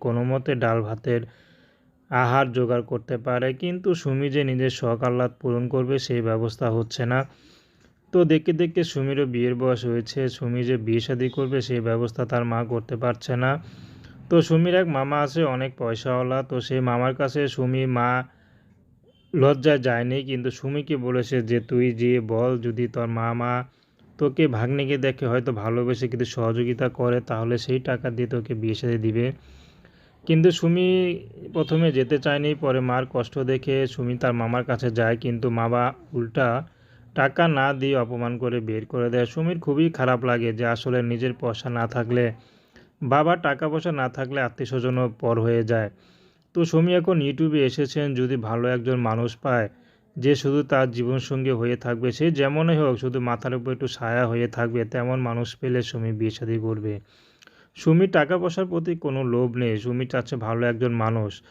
কোনো মতে ডাল ভাতের আহার জোগাড় করতে পারে, কিন্তু সুমি যে নিজের শখ আহ্লাদ পূরণ করবে সেই ব্যবস্থা হচ্ছে না। তো দেখতে দেখতে সুমিরও বিয়ের বয়স হয়েছে, সুমি যে বিয়ে শাদী করবে সেই ব্যবস্থা তার মা করতে পারছে না। তো সুমির এক মামা আছে অনেক পয়সাওয়ালা, তো সেই মামার কাছে সুমি মা লজ্জায় যায়নি, কিন্তু সুমিকে বলেছে যে তুই যেয়ে বল যদি তোর মামা তোকে ভাগ্নিকে দেখে হয়তো ভালোবেসে কিন্তু সহযোগিতা করে, তাহলে সেই টাকা দিয়ে তোকে বিয়ে শাদী দিবে। কিন্তু সুমি প্রথমে যেতে চায়নি, পরে মার কষ্ট দেখে সুমি তার মামার কাছে যায়, কিন্তু মামা উল্টা টাকা না দিয়ে অপমান করে বের করে দেয়। সুমির খুবই খারাপ লাগে যে আসলে নিজের পয়সা না থাকলে, বাবার টাকা পয়সা না থাকলে আত্মীয় স্বজনও পর হয়ে যায়। তো সুমি এখন ইউটিউবে এসেছেন, যদি ভালো একজন মানুষ পায় যে শুধু তার জীবনসঙ্গী হয়ে থাকবে, সে যেমনই হোক শুধু মাথার উপর একটু ছায়া হয়ে থাকবে, তেমন মানুষ পেলে সুমি বিয়ে শাদী করবে। সুমির টাকা পয়সার প্রতি কোনো লোভ নেই, সুমি চাচ্ছে ভালো একজন মানুষ